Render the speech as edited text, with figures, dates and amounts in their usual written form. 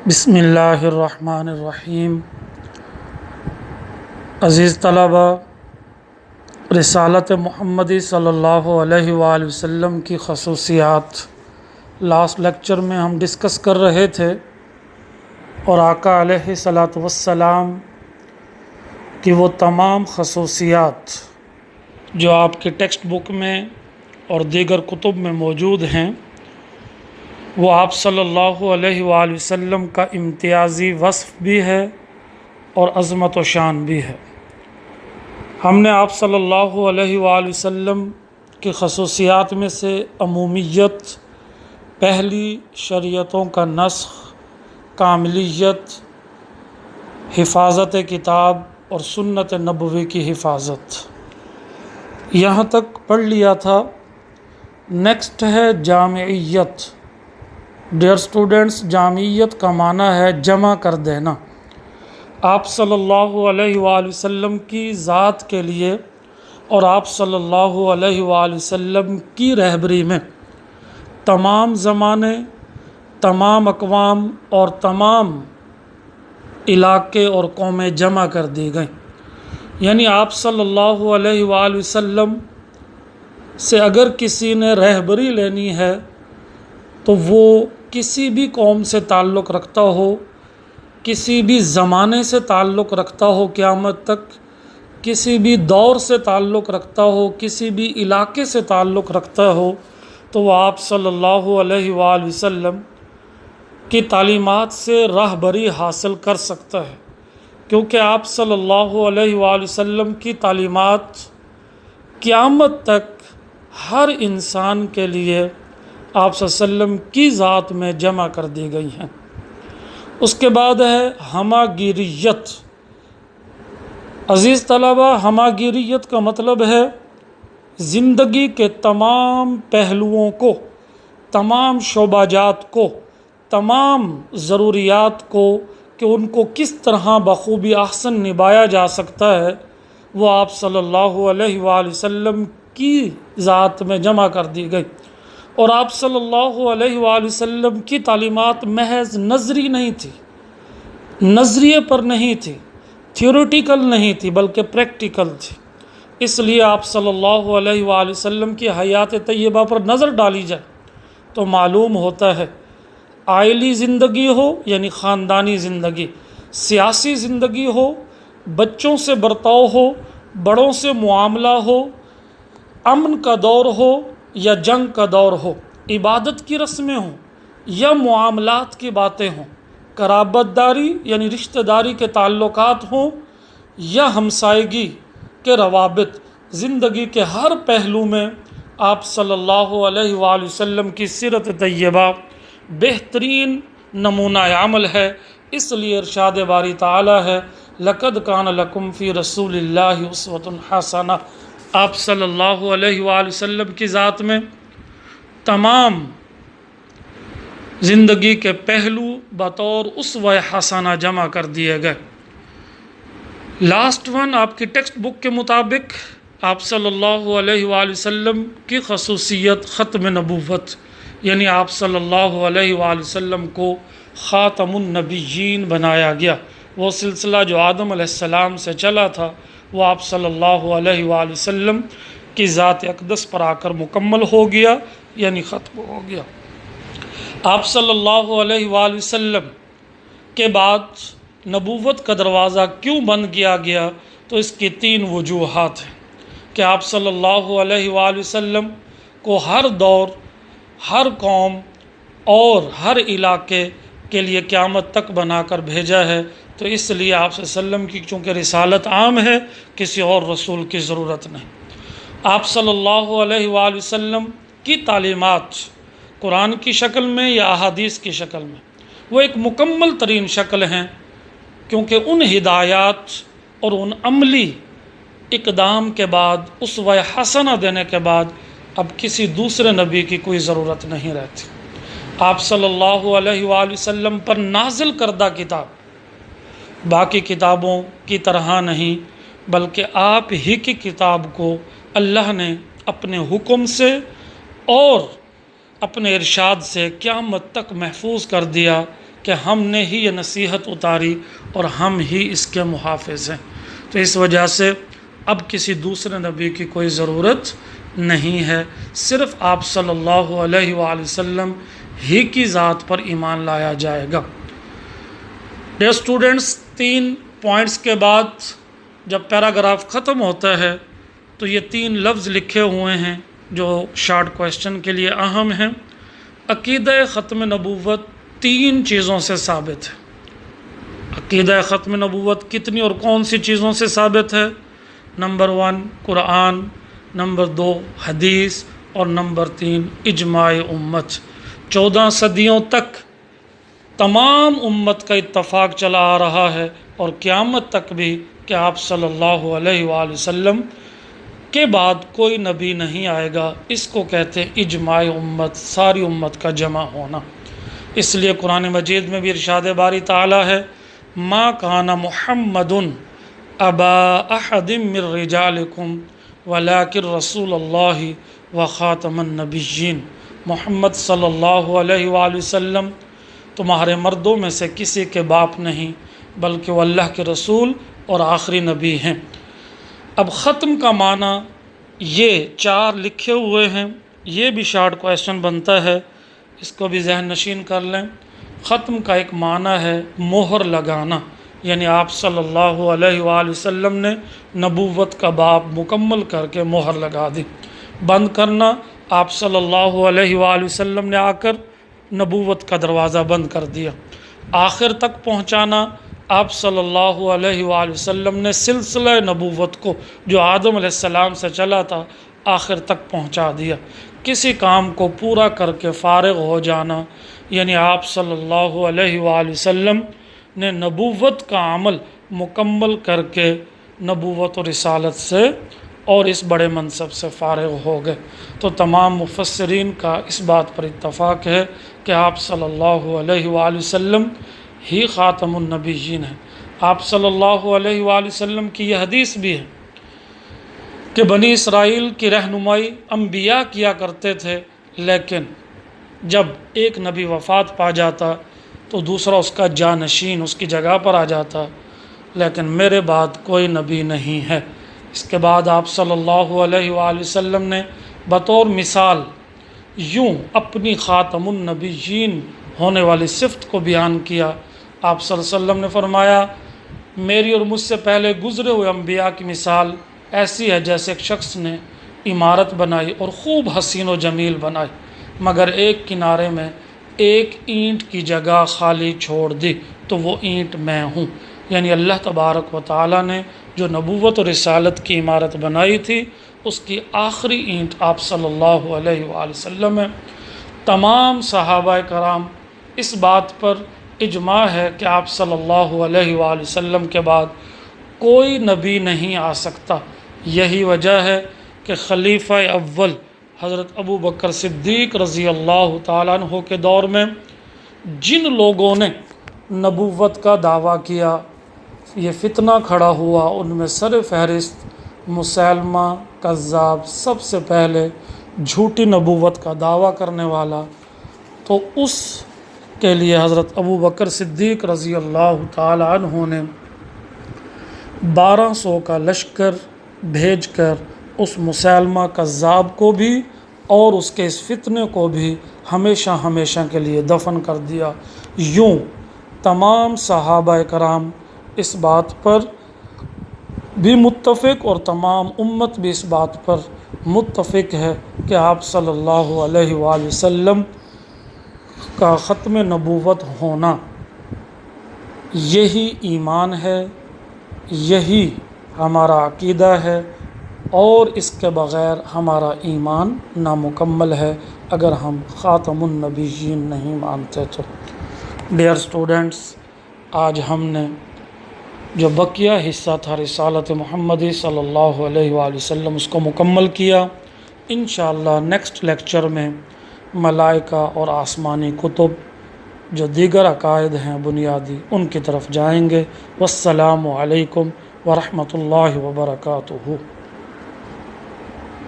بسم اللہ الرحمن الرحیم۔ عزیز طلبہ، رسالت محمدی صلی اللہ علیہ وآلہ وسلم کی خصوصیات لاسٹ لیکچر میں ہم ڈسکس کر رہے تھے، اور آقا علیہ الصلاۃ والسلام کی وہ تمام خصوصیات جو آپ کے ٹیکسٹ بک میں اور دیگر کتب میں موجود ہیں، وہ آپ صلی اللہ علیہ وآلہ وسلم کا امتیازی وصف بھی ہے اور عظمت و شان بھی ہے۔ ہم نے آپ صلی اللہ علیہ وآلہ وسلم کی خصوصیات میں سے عمومیت، پہلی شریعتوں کا نسخ، کاملیت، حفاظت کتاب اور سنت نبوی کی حفاظت، یہاں تک پڑھ لیا تھا۔ نیکسٹ ہے جامعیت۔ ڈیئر اسٹوڈنٹس، جامعیت کا معنی ہے جمع کر دینا۔ آپ صلی اللہ علیہ وآلہ وسلم کی ذات کے لیے اور آپ صلی اللہ علیہ وآلہ وسلم کی رہبری میں تمام زمانے، تمام اقوام اور تمام علاقے اور قومیں جمع کر دی گئیں۔ یعنی آپ صلی اللہ علیہ وآلہ وسلم سے اگر کسی نے رہبری لینی ہے تو وہ کسی بھی قوم سے تعلق رکھتا ہو، کسی بھی زمانے سے تعلق رکھتا ہو، قیامت تک کسی بھی دور سے تعلق رکھتا ہو، کسی بھی علاقے سے تعلق رکھتا ہو، تو وہ آپ صلی اللہ علیہ وآلہ وسلم کی تعلیمات سے راہبری حاصل کر سکتا ہے، کیونکہ آپ صلی اللہ علیہ وآلہ وسلم کی تعلیمات قیامت تک ہر انسان کے لیے آپ صلی اللہ علیہ وسلم کی ذات میں جمع کر دی گئی ہیں۔ اس کے بعد ہے ہماگیریت۔ عزیز طلبہ، ہماگیریت کا مطلب ہے زندگی کے تمام پہلوؤں کو، تمام شعبہ جات کو، تمام ضروریات کو کہ ان کو کس طرح بخوبی احسن نبھایا جا سکتا ہے، وہ آپ صلی اللہ علیہ وآلہ وسلم کی ذات میں جمع کر دی گئی۔ اور آپ صلی اللہ علیہ وآلہ وسلم کی تعلیمات محض نظری نہیں تھی، نظریے پر نہیں تھی، تھیوریٹیکل نہیں تھی، بلکہ پریکٹیکل تھی۔ اس لیے آپ صلی اللہ علیہ وآلہ وسلم کی حیات طیبہ پر نظر ڈالی جائے تو معلوم ہوتا ہے، عائلی زندگی ہو یعنی خاندانی زندگی، سیاسی زندگی ہو، بچوں سے برتاؤ ہو، بڑوں سے معاملہ ہو، امن کا دور ہو یا جنگ کا دور ہو، عبادت کی رسمیں ہوں یا معاملات کی باتیں ہوں، قرابت داری یعنی رشتہ داری کے تعلقات ہوں یا ہمسائیگی کے روابط، زندگی کے ہر پہلو میں آپ صلی اللہ علیہ وآلہ وسلم کی سیرت طیبہ بہترین نمونہ عمل ہے۔ اس لیے ارشاد باری تعالی ہے، لَقَدْ كَانَ لَكُمْ فِي رَسُولِ اللَّهِ أُسْوَةٌ حَسَنَةٌ۔ آپ صلی اللہ علیہ وآلہ وسلم کی ذات میں تمام زندگی کے پہلو بطور اسوہ حسنہ جمع کر دیے گئے۔ لاسٹ ون، آپ کی ٹیکسٹ بک کے مطابق آپ صلی اللہ علیہ وآلہ وسلم کی خصوصیت ختم نبوت، یعنی آپ صلی اللہ علیہ وآلہ وسلم کو خاتم النبیین بنایا گیا۔ وہ سلسلہ جو آدم علیہ السلام سے چلا تھا، وہ آپ صلی اللہ علیہ وآلہ وسلم کی ذات اقدس پر آ کر مکمل ہو گیا، یعنی ختم ہو گیا۔ آپ صلی اللہ علیہ وآلہ وسلم کے بعد نبوت کا دروازہ کیوں بند کیا گیا، تو اس کی تین وجوہات ہیں کہ آپ صلی اللہ علیہ وآلہ وسلم کو ہر دور، ہر قوم اور ہر علاقے کے لیے قیامت تک بنا کر بھیجا ہے، تو اس لیے آپ صلی اللہ علیہ وسلم کی چونکہ رسالت عام ہے، کسی اور رسول کی ضرورت نہیں۔ آپ صلی اللہ علیہ وآلہ وسلم کی تعلیمات قرآن کی شکل میں یا احادیث کی شکل میں، وہ ایک مکمل ترین شکل ہیں، کیونکہ ان ہدایات اور ان عملی اقدام کے بعد، اسوہ حسنہ دینے کے بعد، اب کسی دوسرے نبی کی کوئی ضرورت نہیں رہتی۔ آپ صلی اللہ علیہ وآلہ وسلم پر نازل کردہ کتاب باقی کتابوں کی طرح نہیں، بلکہ آپ ہی کی کتاب کو اللہ نے اپنے حکم سے اور اپنے ارشاد سے قیامت تک محفوظ کر دیا کہ ہم نے ہی یہ نصیحت اتاری اور ہم ہی اس کے محافظ ہیں۔ تو اس وجہ سے اب کسی دوسرے نبی کی کوئی ضرورت نہیں ہے، صرف آپ صلی اللہ علیہ وآلہ وسلم ہی کی ذات پر ایمان لایا جائے گا۔ ڈیئر اسٹوڈنٹس، 3 پوائنٹس کے بعد جب پیراگراف ختم ہوتا ہے تو یہ 3 لفظ لکھے ہوئے ہیں جو شارٹ کویسچن کے لیے اہم ہیں۔ عقیدہ ختم نبوت 3 چیزوں سے ثابت ہے۔ عقیدہ ختم نبوت کتنی اور کون سی چیزوں سے ثابت ہے؟ نمبر 1 قرآن، نمبر 2 حدیث، اور نمبر 3 اجماع امت۔ 14 صدیوں تک تمام امت کا اتفاق چلا آ رہا ہے اور قیامت تک بھی کہ آپ صلی اللہ علیہ وآلہ وسلم کے بعد کوئی نبی نہیں آئے گا۔ اس کو کہتے ہیں اجماع امت، ساری امت کا جمع ہونا۔ اس لیے قرآن مجید میں بھی ارشاد باری تعالیٰ ہے، ما کان محمد ابا احد من رجالکم ولکن رسول اللہ وخاتم النبیین۔ محمد صلی اللہ علیہ وآلہ وسلم تمہارے مردوں میں سے کسی کے باپ نہیں، بلکہ وہ اللہ کے رسول اور آخری نبی ہیں۔ اب ختم کا معنی یہ 4 لکھے ہوئے ہیں، یہ بھی شارٹ کویسچن بنتا ہے، اس کو بھی ذہن نشین کر لیں۔ ختم کا ایک معنی ہے مہر لگانا، یعنی آپ صلی اللہ علیہ وآلہ وسلم نے نبوت کا باب مکمل کر کے مہر لگا دی۔ بند کرنا، آپ صلی اللہ علیہ وآلہ وسلم نے آ کر نبوت کا دروازہ بند کر دیا۔ آخر تک پہنچانا، آپ صلی اللہ علیہ وآلہ وسلم نے سلسلہ نبوت کو جو آدم علیہ السلام سے چلا تھا آخر تک پہنچا دیا۔ کسی کام کو پورا کر کے فارغ ہو جانا، یعنی آپ صلی اللہ علیہ وآلہ وسلم نے نبوت کا عمل مکمل کر کے نبوت و رسالت سے اور اس بڑے منصب سے فارغ ہو گئے۔ تو تمام مفسرین کا اس بات پر اتفاق ہے کہ آپ صلی اللہ علیہ وآلہ وسلم ہی خاتم النبیین ہیں۔ آپ صلی اللہ علیہ وآلہ وسلم کی یہ حدیث بھی ہے کہ بنی اسرائیل کی رہنمائی انبیاء کیا کرتے تھے، لیکن جب ایک نبی وفات پا جاتا تو دوسرا اس کا جانشین اس کی جگہ پر آ جاتا، لیکن میرے بعد کوئی نبی نہیں ہے۔ اس کے بعد آپ صلی اللہ علیہ وآلہ وسلم نے بطور مثال یوں اپنی خاتم النبیین ہونے والی صفت کو بیان کیا۔ آپ صلی اللہ علیہ وسلم نے فرمایا، میری اور مجھ سے پہلے گزرے ہوئے انبیاء کی مثال ایسی ہے جیسے ایک شخص نے عمارت بنائی اور خوب حسین و جمیل بنائی، مگر ایک کنارے میں ایک اینٹ کی جگہ خالی چھوڑ دی، تو وہ اینٹ میں ہوں۔ یعنی اللہ تبارک و تعالیٰ نے جو نبوت و رسالت کی عمارت بنائی تھی اس کی آخری اینٹ آپ صلی اللہ علیہ وآلہ وسلم ہے۔ تمام صحابہ کرام اس بات پر اجماع ہے کہ آپ صلی اللہ علیہ وآلہ وسلم کے بعد کوئی نبی نہیں آ سکتا۔ یہی وجہ ہے کہ خلیفہ اول حضرت ابو بکر صدیق رضی اللہ تعالیٰ عنہ کے دور میں جن لوگوں نے نبوت کا دعویٰ کیا، یہ فتنہ کھڑا ہوا، ان میں سر فہرست مسیلمہ کذاب، سب سے پہلے جھوٹی نبوت کا دعویٰ کرنے والا۔ تو اس کے لیے حضرت ابو بکر صدیق رضی اللہ تعالی عنہ نے 1200 کا لشکر بھیج کر اس مسیلمہ کذاب کو بھی اور اس کے اس فتنے کو بھی ہمیشہ ہمیشہ کے لیے دفن کر دیا۔ یوں تمام صحابہ کرام اس بات پر بھی متفق اور تمام امت بھی اس بات پر متفق ہے کہ آپ صلی اللہ علیہ وآلہ وسلم کا ختم نبوت ہونا یہی ایمان ہے، یہی ہمارا عقیدہ ہے، اور اس کے بغیر ہمارا ایمان نامکمل ہے اگر ہم خاتم النبیین نہیں مانتے تو۔ ڈیئر اسٹوڈنٹس، آج ہم نے جو بقیہ حصہ تھا رسالت محمدی صلی اللہ علیہ وآلہ وسلم اس کو مکمل کیا۔ انشاءاللہ نیکسٹ لیکچر میں ملائکہ اور آسمانی کتب جو دیگر عقائد ہیں بنیادی ان کی طرف جائیں گے۔ والسلام علیکم ورحمۃ اللہ وبرکاتہ۔